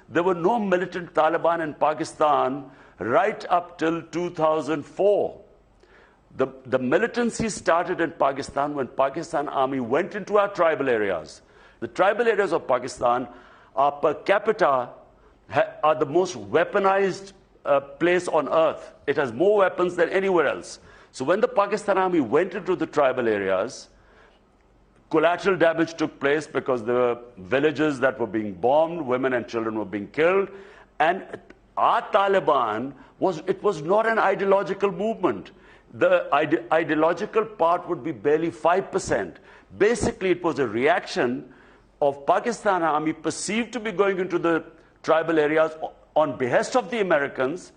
There were no militant Taliban in Pakistan right up till 2004. The militancy started in Pakistan when Pakistan Army went into our tribal areas. The tribal areas of Pakistan are per capita are the most weaponized place on earth. It has more weapons than anywhere else. So when the Pakistan Army went into the tribal areas, collateral damage took place because there were villages that were being bombed, women and children were being killed, and our Taliban was not an ideological movement. The ideological part would be barely 5%. Basically, it was a reaction of Pakistan Army perceived to be going into the tribal areas on behest of the Americans,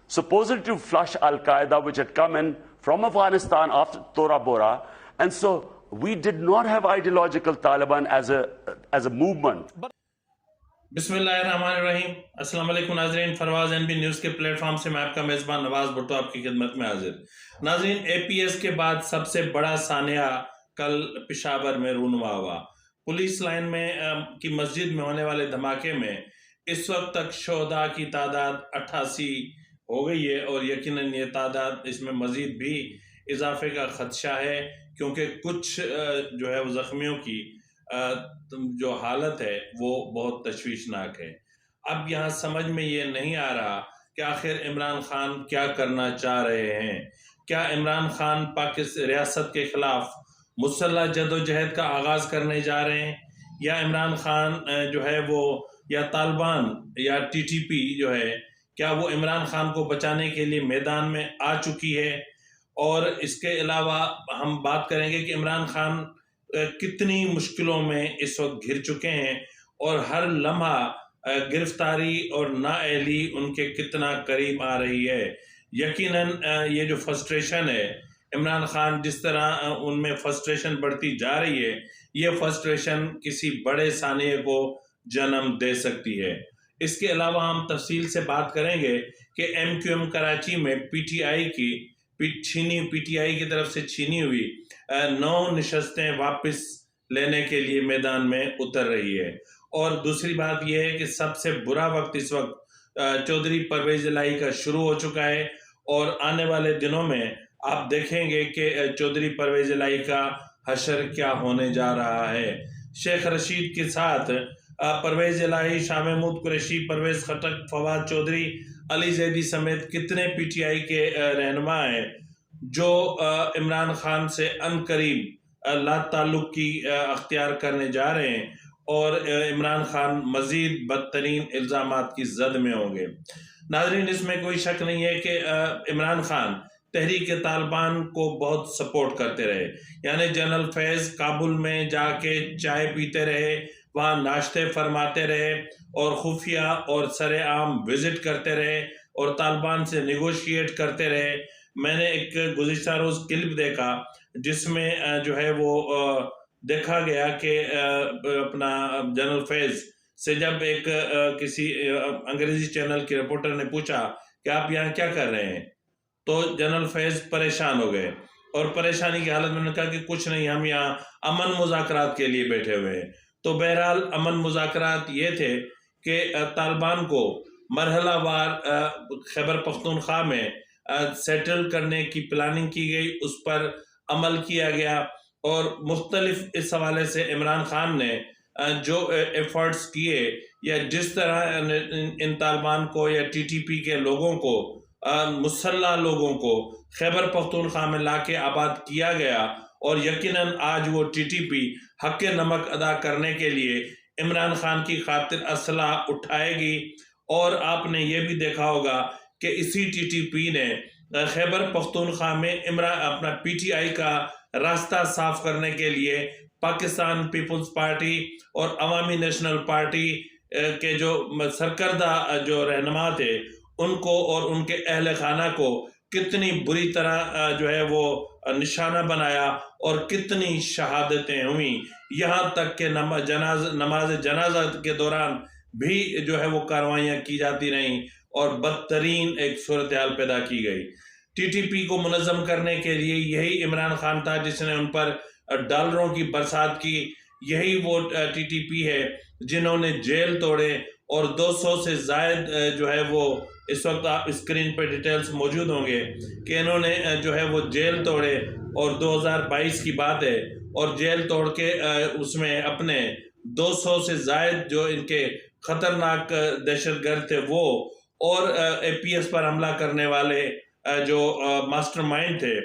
supposedly to flush Al-Qaeda, which had come in from Afghanistan after Tora Bora. And so we did not have ideological Taliban as a movement. बिस्मिल्लाहिर्रहमानिर्रहीम। अस्सलाम वालेकुम नाज़रीन, फरवाज NB news के platform से मैं आपका मेज़बान नवाज भुट्टो आपकी खिदमत में हाजिर। नाज़रीन, एपीएस के बाद सबसे बड़ा सानिया कल पेशावर में रूनुमा हुआ। पुलिस लाइन में की मस्जिद में होने वाले धमाके में इस वक्त तक शोहदा की तादाद 88 हो गई है और यकीनन ये तादाद इसमें मज़ीद भी इजाफे का खदशा है, क्योंकि कुछ जो है वो ज़ख्मियों की जो हालत है वो बहुत तशवीशनाक है। अब यहाँ समझ में ये नहीं आ रहा कि आखिर इमरान खान क्या करना चाह रहे हैं। क्या इमरान खान पाकिस्तान रियासत के खिलाफ मुसल्लह जदोजहद का आगाज़ करने जा रहे हैं, या इमरान खान जो है वो या तालिबान या टीटीपी जो है क्या वो इमरान खान को बचाने के लिए मैदान में आ चुकी है। और इसके अलावा हम बात करेंगे कि इमरान खान कितनी मुश्किलों में इस वक्त घिर चुके हैं और हर लम्हा गिरफ्तारी और नाअहली उनके कितना करीब आ रही है। यकीनन ये जो फ्रस्ट्रेशन है इमरान खान, जिस तरह उनमें फ्रस्ट्रेशन बढ़ती जा रही है, ये फ्रस्ट्रेशन किसी बड़े सानिए को जन्म दे सकती है। इसके अलावा हम तफसील से बात करेंगे कि MQM कराची में पीटीआई की तरफ से छीनी हुई 9 नशस्तें वापस लेने के लिए मैदान में उतर रही है। और दूसरी बात यह है कि सबसे बुरा वक्त इस वक्त चौधरी परवेज इलाही का शुरू हो चुका है और आने वाले दिनों में आप देखेंगे कि चौधरी परवेज इलाही का हशर क्या होने जा रहा है। शेख रशीद के साथ परवेज इलाही, शाह महमूद कुरैशी, परवेज खटक, फवाद चौधरी, अली जैदी समेत कितने पीटीआई के रहनुमा हैं जो इमरान खान से अनकरीब ला ताल्लुक की अख्तियार करने जा रहे हैं और इमरान खान मज़ीद बदतरीन इल्ज़ामात की जद में होंगे। नाज़रीन, इसमें कोई शक नहीं है कि इमरान खान तहरीक तालिबान को बहुत सपोर्ट करते रहे। यानी जनरल फैज़ काबुल में जाके चाय पीते रहे, वहाँ नाश्ते फरमाते रहे और खुफिया और सरेआम विजिट करते रहे और तालिबान से नेगोशिएट करते रहे। मैंने एक गुज़िश्ता रोज़ क्लिप देखा जिसमें जो है वो देखा गया कि अपना जनरल फैज़ से जब एक किसी अंग्रेज़ी चैनल के रिपोर्टर ने पूछा कि आप यहाँ क्या कर रहे हैं, तो जनरल फैज़ परेशान हो गए और परेशानी की हालत में उन्होंने कहा कि कुछ नहीं, हम यहाँ अमन मुज़ाकरात के लिए बैठे हुए हैं। तो बहरहाल अमन मुज़ाकरात ये थे कि तालिबान को मरहलावार खैबर पख्तूनख्वा में सेटल करने की प्लानिंग की गई, उस पर अमल किया गया और मुख्तलिफ इस हवाले से इमरान खान ने जो एफर्ट्स किए या जिस तरह इन तालिबान को या टीटीपी के लोगों को मुसल्लह लोगों को खैबर पख्तूनख्वा में लाके आबाद किया गया और यकीनन आज वो टीटीपी हक नमक अदा करने के लिए इमरान खान की खातिर असला उठाएगी। और आपने ये भी देखा होगा कि इसी टीटीपी ने खैबर पख्तूनख्वा में अपना पीटीआई का रास्ता साफ करने के लिए पाकिस्तान पीपल्स पार्टी और अवामी नेशनल पार्टी के जो सरकर्दा जो रहनुमा थे उनको और उनके अहल खाना को कितनी बुरी तरह जो है वो निशाना बनाया और कितनी शहादतें हुई। यहाँ तक कि नमाज जनाजा के दौरान भी जो है वो कार्रवाइयाँ की जाती रहीं और बदतरीन एक सूरत हाल पैदा की गई। टीटीपी को मुनज़्ज़म करने के लिए यही इमरान खान था जिसने उन पर डॉलरों की बरसात की। यही वो टीटीपी है जिन्होंने जेल तोड़े, और 200 से जायद जो है वो इस वक्त आप स्क्रीन पे डिटेल्स मौजूद होंगे कि इन्होंने जो है वो जेल तोड़े, और 2022 की बात है, और जेल तोड़ के उसमें अपने 200 से जायद जो इनके खतरनाक दहशतगर्द थे वो, और एपीएस पर हमला करने वाले जो मास्टरमाइंड थे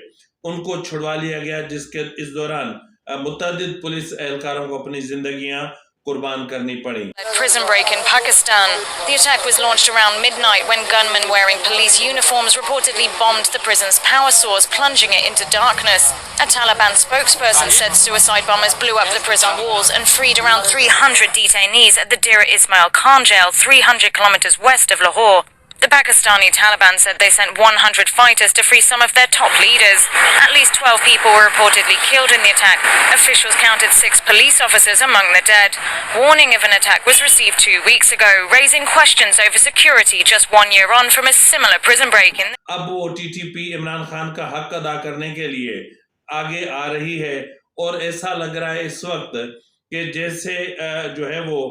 उनको छुड़वा लिया गया, जिसके इस दौरान मुतअद्दिद पुलिस एहलकारों को अपनी जिंदगियां कुर्बान करनी पड़ी। Prison break in Pakistan. The attack was launched around midnight when gunmen wearing police uniforms reportedly bombed the prison's power source, plunging it into darkness. A Taliban spokesperson said suicide bombers blew up the prison walls and freed around 300 detainees at the Deir Ismail Khan jail, 300 kilometers west of Lahore. The Pakistani Taliban said they sent 100 fighters to free some of their top leaders. At least 12 people were reportedly killed in the attack. Officials counted 6 police officers among the dead. Warning of an attack was received 2 weeks ago, raising questions over security just 1 year on from a similar prison break-in. अब वो TTP Imran Khan का हक अदा करने के लिए आगे आ रही है, और ऐसा लग रहा है इस वक्त कि जैसे जो है वो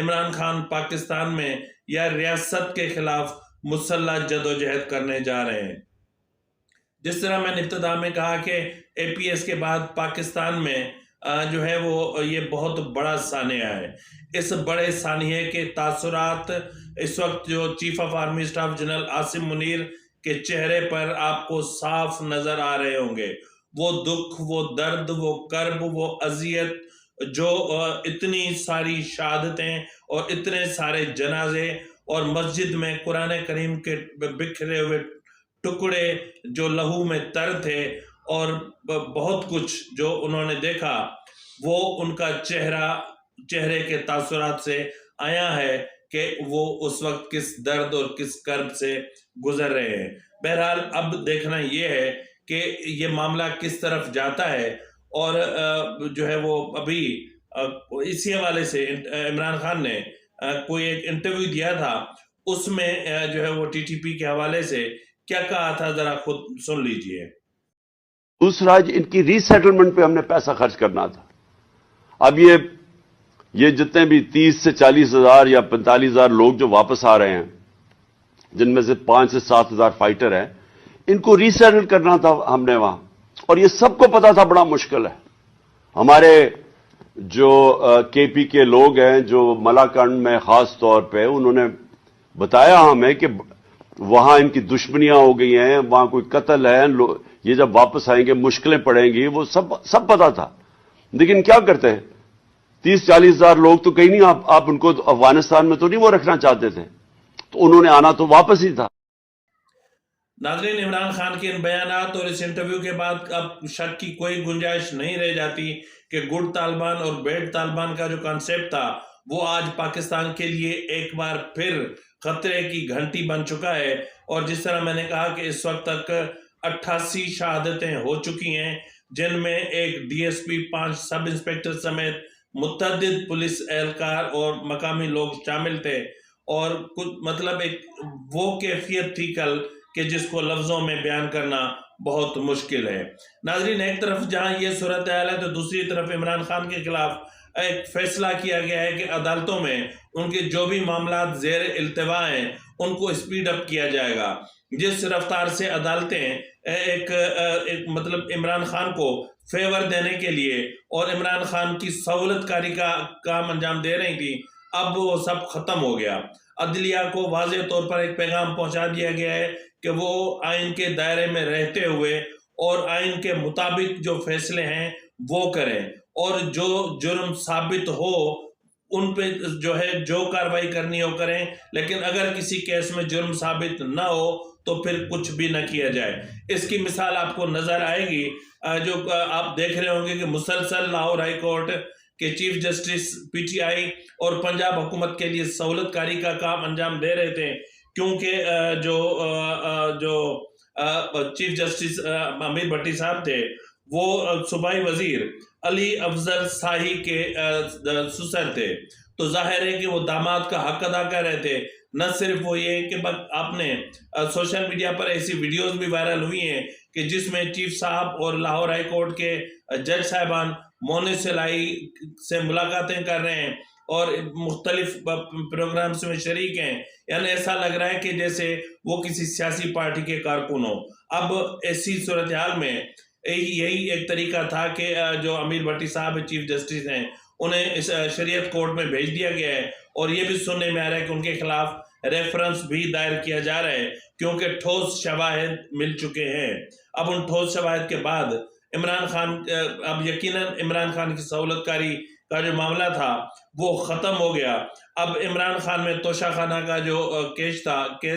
इमरान खान पाकिस्तान में या रियासत के खिलाफ मुसल्लह जदोजहद करने जा रहे हैं। जिस तरह मैंने इब्तिदा में कहा कि एपीएस के बाद पाकिस्तान में जो है वो ये बहुत बड़ा सानिया है। इस बड़े सानिये के तासुरात इस वक्त जो chief of army staff general Asim Munir के चेहरे पर आपको साफ नजर आ रहे होंगे। वो दुख, वो दर्द, वो कर्ब, वो अजियत, जो इतनी सारी शहादतें और इतने सारे जनाजे, और मस्जिद में कुरान करीम के बिखरे हुए टुकड़े जो लहू में तर थे, और बहुत कुछ जो उन्होंने देखा, वो उनका चेहरे के तासुरात से आया है कि वो उस वक्त किस दर्द और किस कर्ब से गुजर रहे हैं। बहरहाल अब देखना ये है कि ये मामला किस तरफ जाता है, और जो है वो अभी इसी हवाले से इमरान खान ने कोई एक इंटरव्यू दिया था, उसमें जो है वो टीटीपी के हवाले से क्या कहा था, जरा खुद सुन लीजिए। दूसरा, इनकी रीसेटलमेंट पे हमने पैसा खर्च करना था। अब ये जितने भी 30 से 40 हजार या 45 हजार लोग जो वापस आ रहे हैं, जिनमें से 5 से 7 हजार फाइटर हैं, इनको रीसेटल करना था हमने वहां, और ये सबको पता था बड़ा मुश्किल है। हमारे जो केपी के लोग हैं जो मलाकंड में खास तौर पे, उन्होंने बताया हमें कि वहां इनकी दुश्मनियां हो गई हैं, वहां कोई कत्ल है, ये जब वापस आएंगे मुश्किलें पड़ेंगी, वो सब पता था। लेकिन क्या करते हैं, 30-40 हजार लोग तो कहीं नहीं, आप उनको अफगानिस्तान में तो नहीं वो रखना चाहते थे, तो उन्होंने आना तो वापस ही था। नाज़रीन, इमरान खान के इन बयानात और इस इंटरव्यू के बाद अब शक की कोई गुंजाइश नहीं रह जाती कि गुड तालिबान और बैड तालिबान का जो कॉन्सेप्ट था वो आज पाकिस्तान के लिए एक बार फिर खतरे की घंटी बन चुका है। और जिस तरह मैंने कहा कि इस वक्त तक 88 शहादतें हो चुकी हैं, जिनमें एक डीएसपी, 5 सब इंस्पेक्टर समेत मुतअद्दिद पुलिस एहलकार और मकामी लोग शामिल थे। और कुछ मतलब एक वो कैफियत थी कल कि जिसको लफ्जों में बयान करना बहुत मुश्किल है। नाजरीन, एक तरफ जहां ये सूरत हाल है तो दूसरी तरफ इमरान खान के खिलाफ एक फैसला किया गया है कि अदालतों में उनके जो भी मामला जेर इल्तिवा हैं उनको स्पीड अप किया जाएगा। जिस रफ्तार से अदालतें एक मतलब इमरान खान को फेवर देने के लिए और इमरान खान की सहूलतकारी का काम अंजाम दे रही थी, अब वो सब खत्म हो गया। अदलिया को वाज़ेह तौर पर एक पैगाम पहुंचा दिया गया है कि वो आइन के दायरे में रहते हुए और आइन के मुताबिक जो फैसले हैं वो करें, और जो जुर्म साबित हो उन पे जो है जो कार्रवाई करनी हो करें, लेकिन अगर किसी केस में जुर्म साबित ना हो तो फिर कुछ भी न किया जाए। इसकी मिसाल आपको नजर आएगी जो आप देख रहे होंगे कि मुसलसल लाहौर हाई कोर्ट के चीफ जस्टिस पीटीआई और पंजाब हुकूमत के लिए सहूलतकारी का काम अंजाम दे रहे थे, क्योंकि जो चीफ जस्टिस अमीर भट्टी साहब थे वो सूबाई वजीर अली अफजल शाही के सुसर थे, तो जाहिर है कि वो दामाद का हक अदा कर रहे थे। न सिर्फ वो ये कि आपने सोशल मीडिया पर ऐसी वीडियोस भी वायरल हुई हैं कि जिसमें चीफ साहब और लाहौर हाई कोर्ट के जज साहिबान मोने सिलाई से मुलाकातें कर रहे हैं और मुख्तलिफ प्रोग्राम्स में शरीक हैं, यानी ऐसा लग रहा है कि जैसे वो किसी सियासी पार्टी के कारकुन हो। अब ऐसी सूरत हाल में यही एक तरीका था कि जो अमीर भट्टी साहब चीफ जस्टिस हैं, उन्हें इस शरीयत कोर्ट में भेज दिया गया है और ये भी सुनने में आ रहा है कि उनके खिलाफ रेफरेंस भी दायर किया जा रहा है, क्योंकि ठोस शवाहिद मिल चुके हैं। अब उन ठोस शवाहिद के बाद इमरान खान, अब यकीनन इमरान खान की सहूलतकारी का जो मामला था वो ख़त्म हो गया। अब इमरान खान में तोशाखाना का जो केस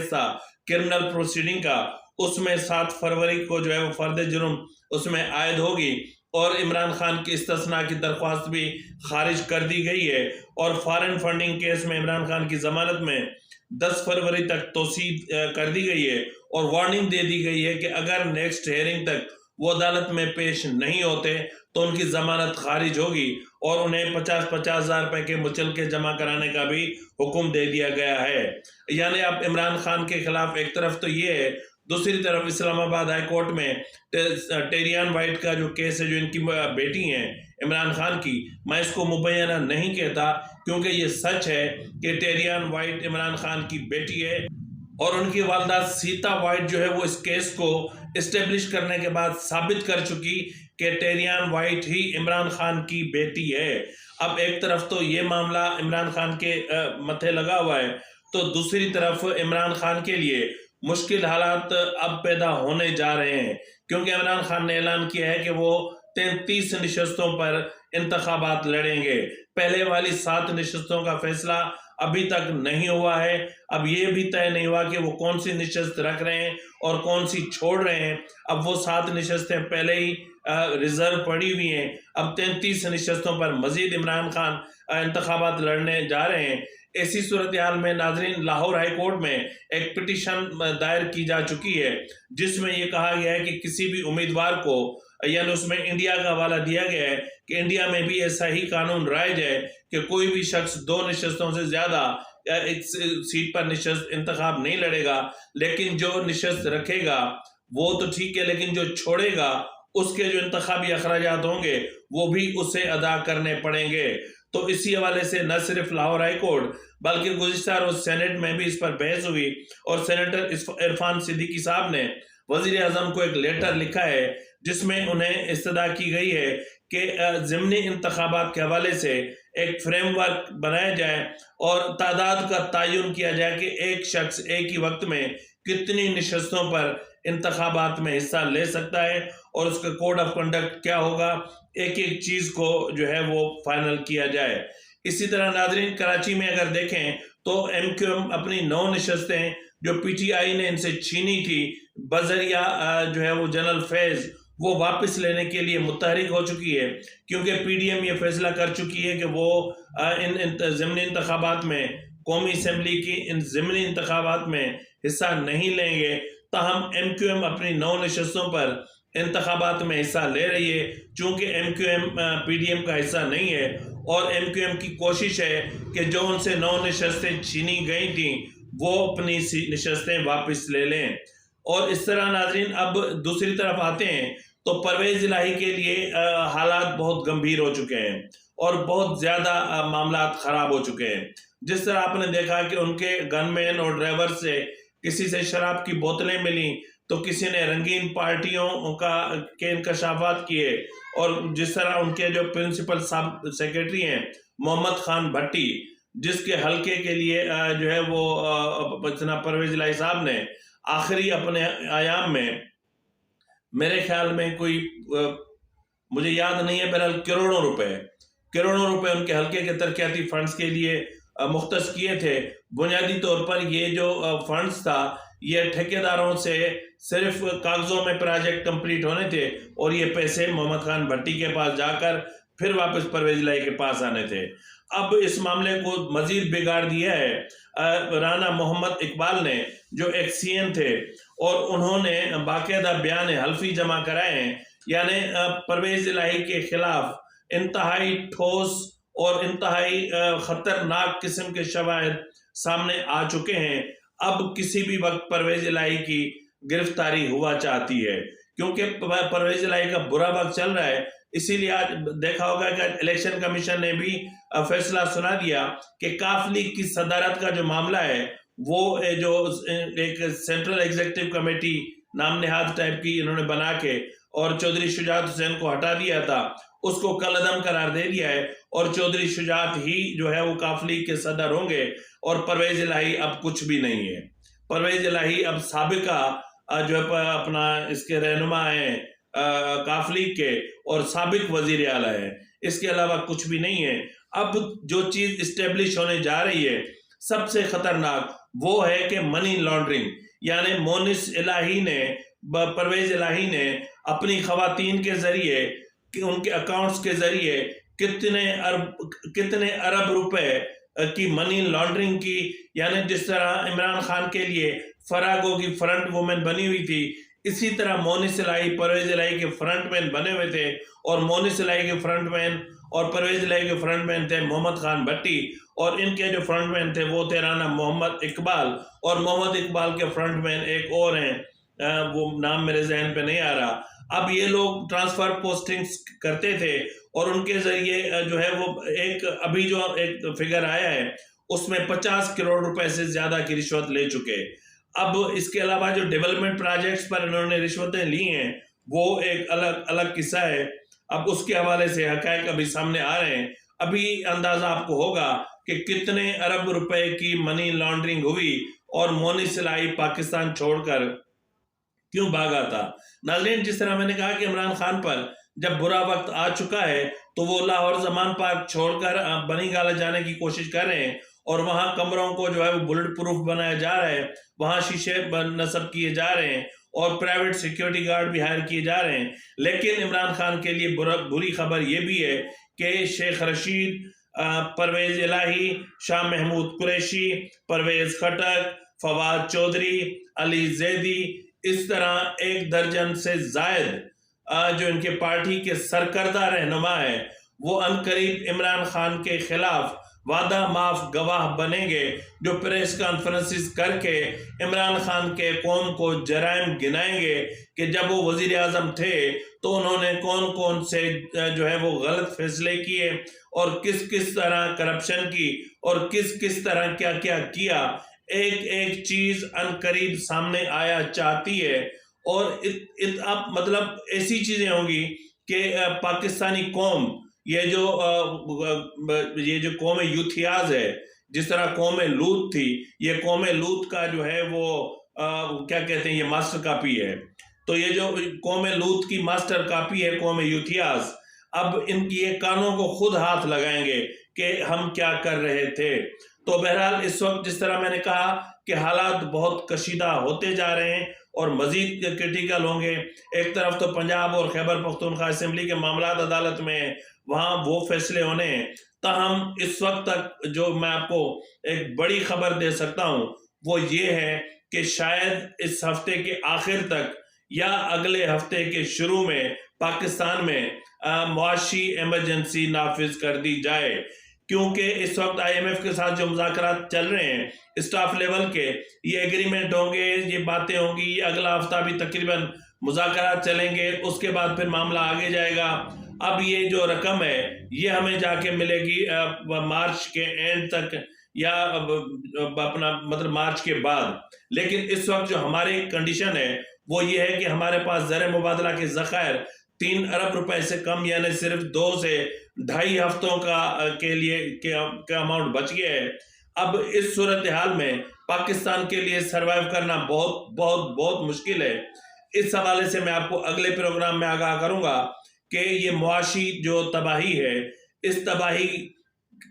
था क्रिमिनल प्रोसीडिंग का, उसमें 7 फरवरी को जो है वो फर्द जुर्म उसमें आयद होगी और इमरान खान की इस्तिस्ना की दरख्वास्त भी खारिज कर दी गई है और फॉरेन फंडिंग केस में इमरान खान की जमानत में 10 फरवरी तक तोसीद कर दी गई है और वार्निंग दे दी गई है कि अगर नेक्स्ट हेयरिंग तक वो अदालत में पेश नहीं होते तो उनकी जमानत खारिज होगी और उन्हें 50-50 हज़ार रुपए के मुचलके जमा कराने का भी हुक्म दे दिया गया है। यानी अब इमरान खान के खिलाफ एक तरफ तो ये है, दूसरी तरफ इस्लामाबाद हाई कोर्ट में टेरियान वाइट का जो केस है, जो इनकी बेटी है इमरान खान की, मैं इसको मुबैना नहीं कहता क्योंकि ये सच है कि टेरियान वाइट इमरान खान की बेटी है और उनकी वालदा सीता वाइट जो है वो इस केस को इस्टेब्लिश करने के बाद साबित कर चुकी कि टेरियान वाइट ही इमरान खान की बेटी है। अब एक तरफ तो ये मामला इमरान खान के मथे लगा हुआ है, तो दूसरी तरफ इमरान खान के लिए मुश्किल हालात अब पैदा होने जा रहे हैं, क्योंकि इमरान खान ने ऐलान किया है कि वो 33 नशस्तों पर इंतखाबात लड़ेंगे। पहले वाली 7 नशस्तों का फैसला अभी तक नहीं हुआ है। अब ये भी तय नहीं हुआ कि वो कौन सी नशस्त रख रहे हैं और कौन सी छोड़ रहे हैं। अब वो 7 नशस्तें पहले ही रिजर्व पड़ी हुई हैं। अब 33 नशस्तों पर मजीद इमरान खान इंतखाबात लड़ने जा रहे हैं। ऐसी सूरत हाल में नाजरीन, लाहौर हाई कोर्ट में एक पिटीशन दायर की जा चुकी है जिसमें यह कहा गया है कि किसी भी उम्मीदवार को, यानी उसमें इंडिया का हवाला दिया गया है कि इंडिया में भी ऐसा ही कानून राइज है कि कोई भी शख्स 2 नशस्तों से ज्यादा एक सीट पर नशस्त इंतखाब नहीं लड़ेगा, लेकिन जो नशस्त रखेगा वो तो ठीक है, लेकिन जो छोड़ेगा उसके जो इंतखाबी अखराजात होंगे वो भी उसे अदा करने पड़ेंगे। तो इसी हवाले से न सिर्फ लाहौर हाई कोर्ट बल्कि गुज़िश्ता रोज सेनेट में भी इस पर बहस हुई और सेनेटर इरफान सिद्दीकी साहब ने वजीर आजम को एक लेटर लिखा है जिसमें उन्हें इस्तदा की गई है कि ज़िमनी इंतखाबात के हवाले से एक फ्रेमवर्क बनाया जाए और तादाद का तयन किया जाए कि एक शख्स एक ही वक्त में कितनी नशस्तों पर इंतखाबात में हिस्सा ले सकता है और उसका कोड ऑफ कंडक्ट क्या होगा। एक एक चीज़ को जो है वो फाइनल किया जाए। इसी तरह नाजरीन, कराची में अगर देखें तो MQM अपनी 9 नशस्तें जो PTI ने इनसे छीनी थी बजरिया जो है वो जनरल फैज, वो वापस लेने के लिए मुतहरिक हो चुकी है, क्योंकि PDM ये फैसला कर चुकी है कि वो इन ज़िमनी इंतखाबात में, कौमी असम्बली की इन ज़िमनी इंतखाबात में हिस्सा नहीं लेंगे। ताहम MQM अपनी 9 नशस्तों पर इंतखाबात में हिस्सा ले रही है, चूँकि MQM PDM का हिस्सा नहीं है और MQM की कोशिश है कि जो उनसे 9 नशस्तें छीनी गई थी वो अपनी नशस्तें वापस ले लें। और इस तरह नाजरीन, अब दूसरी तरफ आते हैं तो परवेज़ इलाही के लिए हालात बहुत गंभीर हो चुके हैं और बहुत ज़्यादा मामला ख़राब हो चुके हैं। जिस तरह आपने देखा कि उनके गनमैन और ड्राइवर से किसी से शराब की बोतलें मिली, तो किसी ने रंगीन पार्टियों के इंकशाफात किए, और जिस तरह उनके जो प्रिंसिपल सब सेक्रेटरी हैं मोहम्मद खान भट्टी, जिसके हल्के के लिए जो है वो परवेज़ इलाही साहब ने आखिरी अपने आयाम में, मेरे ख्याल में कोई मुझे याद नहीं है, बहरहाल करोड़ों रुपए उनके हल्के के तरक्याती फंड्स के लिए मुख्तस किए थे। बुनियादी तौर पर ये जो फंड्स था ये ठेकेदारों से सिर्फ कागजों में प्रोजेक्ट कंप्लीट होने थे और ये पैसे मोहम्मद खान भट्टी के पास जाकर फिर वापस परवेज़ इलाही के पास आने थे। अब इस मामले को मजीद बिगाड़ दिया है राना मोहम्मद इकबाल ने, जो एक CN थे, और उन्होंने बाकायदा बयान हल्फी जमा कराए हैं। यानी परवेज़ इलाही के खिलाफ इंतहाई ठोस और इंतहाई ख़तरनाक किस्म के शवाहिद सामने आ चुके हैं। अब किसी भी वक्त परवेज़ इलाही की गिरफ्तारी हुआ चाहती है, क्योंकि परवेज़ इलाही का बुरा वक्त चल रहा है, इसीलिए आज देखा होगा कि इलेक्शन कमीशन ने भी फैसला सुना दिया कि काफ लीग की सदारत का जो मामला है वो जो एक सेंट्रल एग्जीक्यूटिव कमेटी नाम नेहाद टाइप की इन्होंने बना के और चौधरी शुजात हुसैन को हटा दिया था, उसको कलअदम करार दे दिया है और चौधरी शुजात ही जो है वो काफ लीग के सदर होंगे और परवेज इलाही अब कुछ भी नहीं है। परवेज इलाही अब साबिका जो है अपना इसके रहनुमा है काफ लीग के और साबिक वजीर आला है, इसके अलावा कुछ भी नहीं है। अब जो चीज इस्टेब्लिश होने जा रही है सबसे खतरनाक वो है कि मनी लॉन्ड्रिंग, यानी मोनिस इलाही ने परवेज इलाही ने अपनी खवातीन के जरिए उनके अकाउंट्स के जरिए कितने अरब रुपए की मनी लॉन्ड्रिंग की, यानी जिस तरह इमरान खान के लिए फरागो की फ्रंट वुमेन बनी हुई थी, इसी तरह मोनिस इलाही परवेज इलाही के फ्रंटमैन बने हुए थे और मोनिस इलाही के फ्रंटमैन और परवेज इलाही के फ्रंटमैन थे मोहम्मद खान भट्टी और इनके जो फ्रंटमैन थे वो थे राना मोहम्मद इकबाल और मोहम्मद इकबाल के फ्रंटमैन एक और हैं, वो नाम मेरे जहन पे नहीं आ रहा। अब ये लोग ट्रांसफर पोस्टिंग्स करते थे और उनके जरिए जो है वो एक अभी जो एक फिगर आया है उसमें 50 करोड़ रुपए से ज्यादा की रिश्वत ले चुके। अब इसके अलावा जो डेवलपमेंट प्रोजेक्ट्स पर इन्होंने रिश्वतें ली हैं वो एक अलग किस्सा है। अब उसके हवाले से हकायक अभी सामने आ रहे हैं। अभी अंदाजा आपको होगा कि कितने अरब रुपए की मनी लॉन्ड्रिंग हुई और मोनिस इलाही पाकिस्तान छोड़कर क्यों भागा था। नाज़रीन, जिस तरह मैंने कहा कि इमरान खान पर जब बुरा वक्त आ चुका है तो वो लाहौर जमान पार्क छोड़कर बनी गाला जाने की कोशिश कर रहे हैं और वहां कमरों को जो है वो बुलेट प्रूफ बनाया जा रहा है, वहां शीशे नस्ब किए जा रहे हैं और प्राइवेट सिक्योरिटी गार्ड भी हायर किए जा रहे हैं। लेकिन इमरान खान के लिए बुरी खबर ये भी है कि शेख रशीद, परवेज इलाही, शाह महमूद कुरैशी, परवेज खटक, फवाद चौधरी, अली जैदी, इस तरह 1 दर्जन से जायद जो इनके पार्टी के सरकर्दा रहनुमा है वो अनकरीब इमरान खान के खिलाफ वादा माफ गवाह बनेंगे, जो प्रेस कॉन्फ्रेंसिस करके इमरान खान के कौम को जराइम गिनाएंगे कि जब वो वजीर आजम थे तो उन्होंने कौन कौन से जो है वो गलत फैसले किए और किस किस तरह करप्शन की और किस किस तरह क्या क्या किया। एक चीज अनकरीब सामने आया चाहती है और अब मतलब ऐसी चीजें होंगी कि पाकिस्तानी कौम ये जो कौम यूथियाज है, जिस तरह कौम लूत थी, ये कौम लूत का जो है वो क्या कहते हैं, ये मास्टर कॉपी है। तो ये जो कौम लूत की मास्टर कॉपी है कौम यूथियाज, अब इनकी ये कानों को खुद हाथ लगाएंगे कि हम क्या कर रहे थे। तो बहरहाल इस वक्त जिस तरह मैंने कहा कि हालात बहुत कशीदा होते जा रहे हैं और मजीद क्रिटिकल होंगे। एक तरफ तो पंजाब और खैबर पख्तूनख्वा असेंबली के मामला अदालत में, वहाँ वो फैसले होने हैं। ताहम इस वक्त तक जो मैं आपको एक बड़ी खबर दे सकता हूँ वो ये है कि शायद इस हफ्ते के आखिर तक या अगले हफ्ते के शुरू में पाकिस्तान में मुआशी इमरजेंसी नाफिज कर दी जाए, क्योंकि इस वक्त IMF के साथ जो मुज़ाकरात चल रहे हैं स्टाफ लेवल के, ये एग्रीमेंट होंगे, ये बातें होंगी, अगला हफ्ता भी तकरीबन मुज़ाकरात चलेंगे, उसके बाद फिर मामला आगे जाएगा। अब ये जो रकम है ये हमें जाके मिलेगी मार्च के एंड तक या अपना मतलब मार्च के बाद। लेकिन इस वक्त जो हमारी कंडीशन है वो ये है कि हमारे पास ज़र मुबादला के ज़खायर 3 अरब रुपए से कम, यानी सिर्फ 2 से 2.5 हफ्तों के लिए क्या अमाउंट बच गया है। अब इस सूरत हाल में पाकिस्तान के लिए सरवाइव करना बहुत बहुत बहुत मुश्किल है। इस हवाले से मैं आपको अगले प्रोग्राम में आगाह करूंगा कि ये मुआशी जो तबाही है, इस तबाही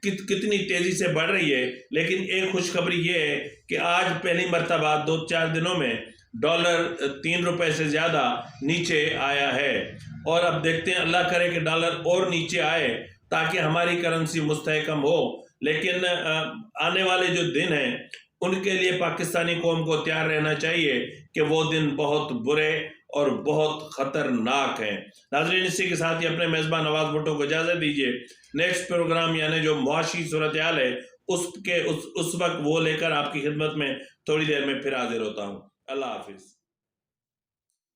कितनी तेजी से बढ़ रही है। लेकिन एक खुशखबरी ये है कि आज पहली मर्तबा 2-4 दिनों में डॉलर 3 रुपए से ज्यादा नीचे आया है और अब देखते हैं, अल्लाह करे कि डॉलर और नीचे आए ताकि हमारी करेंसी मुस्तहकम हो। लेकिन आने वाले जो दिन हैं उनके लिए पाकिस्तानी कौम को तैयार रहना चाहिए कि वो दिन बहुत बुरे और बहुत खतरनाक हैं। नाज़रीन, इसी के साथ ही अपने मेज़बान नवाज भुट्टो को इजाज़त दीजिए। नेक्स्ट प्रोग्राम यानी जो मुआशी सूरत हाल है उस वक्त वो लेकर आपकी खिदमत में थोड़ी देर में फिर हाजिर होता हूँ। अल्लाह हाफिज़।